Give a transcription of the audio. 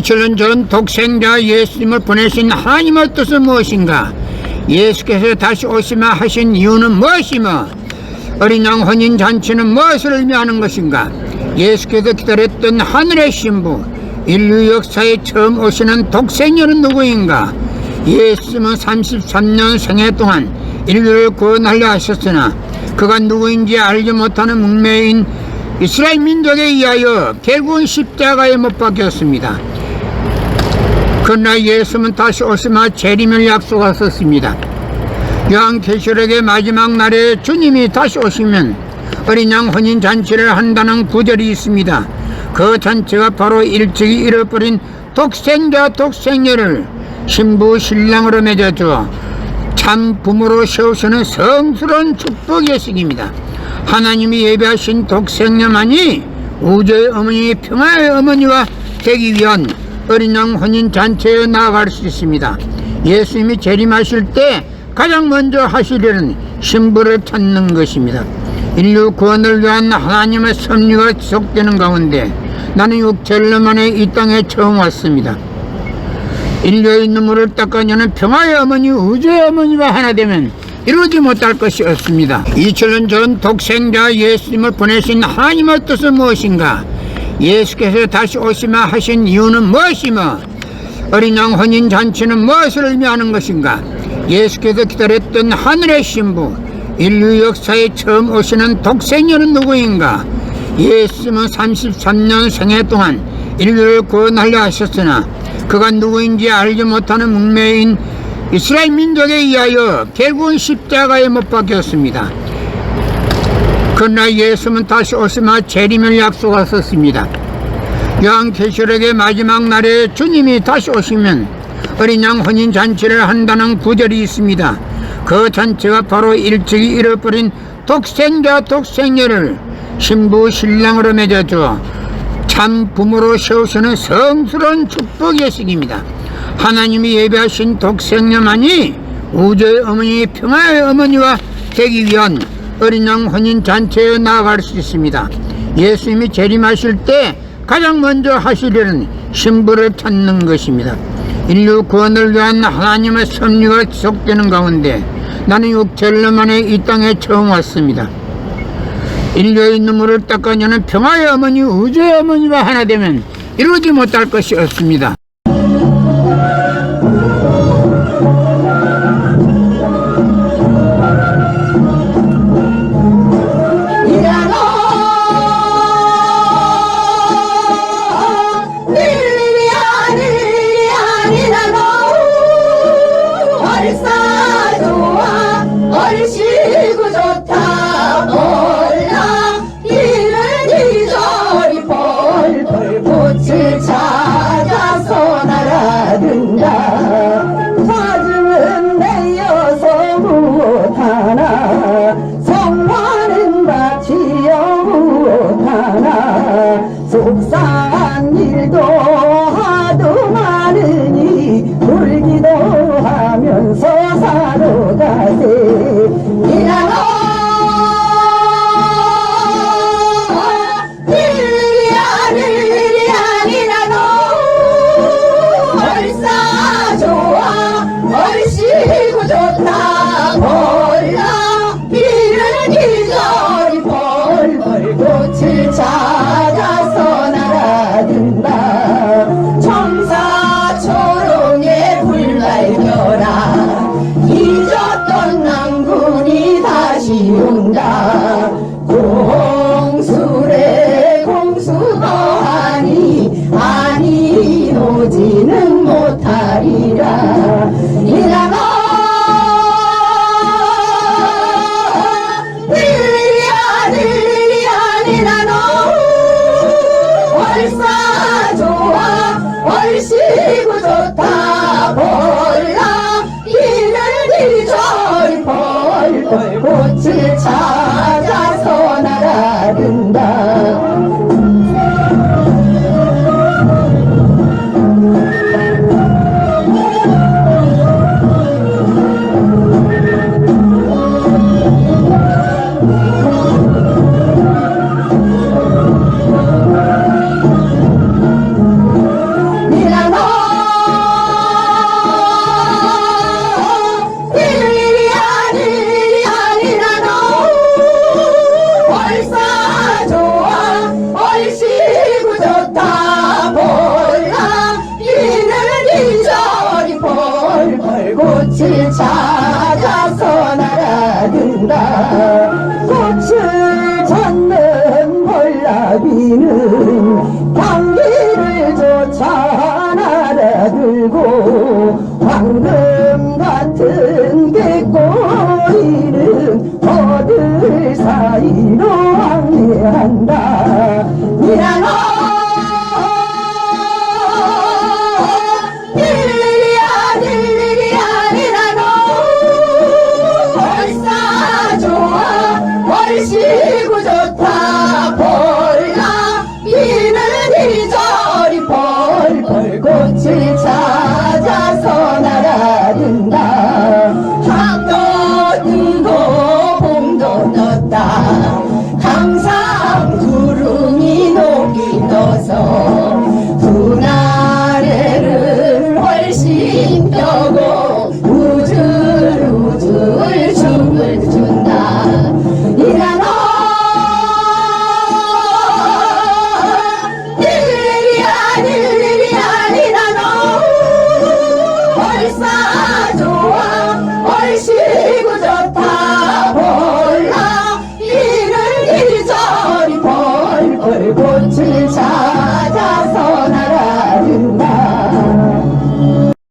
2000년 전 독생자 예수님을 보내신 하나님의 뜻은 무엇인가? 예수께서 다시 오시마 하신 이유는 무엇이며 어린 양 혼인잔치는 무엇을 의미하는 것인가? 예수께서 기다렸던 하늘의 신부, 인류 역사에 처음 오시는 독생녀는 누구인가? 예수님은 33년 생애 동안 인류를 구원하려 하셨으나 그가 누구인지 알지 못하는 문명인 이스라엘 민족에 의하여 결국은 십자가에 못 박혔습니다. 그러나 예수님은 다시 오시마 재림을 약속하셨습니다. 요한계시록의 마지막 날에 주님이 다시 오시면 어린 양 혼인잔치를 한다는 구절이 있습니다. 그 잔치가 바로 일찍이 잃어버린 독생자 독생녀를 신부 신랑으로 맺어주어 참 부모로 세우시는 성스러운 축복의 시기입니다. 하나님이 예배하신 독생녀만이 우주의 어머니, 평화의 어머니와 되기 위한 어린 양 혼인잔치에 나아갈 수 있습니다. 예수님이 재림하실 때 가장 먼저 하시려는 신부를 찾는 것입니다. 인류 구원을 위한 하나님의 섭리가 지속되는 가운데 나는 6천년 만에 이 땅에 처음 왔습니다. 인류의 눈물을 닦아내는 평화의 어머니, 우주의 어머니와 하나 되면 이루지 못할 것이 없습니다. 2000년 전 독생자 예수님을 보내신 하나님의 뜻은 무엇인가? 예수께서 다시 오시마 하신 이유는 무엇이며 어린 양 혼인잔치는 무엇을 의미하는 것인가? 예수께서 기다렸던 하늘의 신부, 인류 역사에 처음 오시는 독생녀는 누구인가? 예수님은 33년 생애 동안 인류를 구원하려 하셨으나 그가 누구인지 알지 못하는 문명인 이스라엘 민족에 의하여 결국은 십자가에 못 박혔습니다. 그러나 예수님은 다시 오시마 재림을 약속하셨습니다. 요한계시록의 마지막 날에 주님이 다시 오시면 어린 양 혼인잔치를 한다는 구절이 있습니다. 그 잔치가 바로 일찍이 잃어버린 독생자 독생녀를 신부 신랑으로 맺어주어 참 부모로 세우시는 성스러운 축복의 시기입니다. 하나님이 예배하신 독생녀만이 우주의 어머니, 평화의 어머니와 되기 위한 어린 양 혼인잔치에 나아갈 수 있습니다. 예수님이 재림하실 때 가장 먼저 하시려는 신부를 찾는 것입니다. 인류 구원을 위한 하나님의 섭리가 지속되는 가운데 나는 6천년 만에 이 땅에 처음 왔습니다. 인류의 눈물을 닦아내는 평화의 어머니, 우주의 어머니와 하나 되면 이루지 못할 것이 없습니다. 찾아서 꽃을 찾아서 날아든다. 꽃을 찾는 볼나비는 향기를 쫓아 날아들고 황금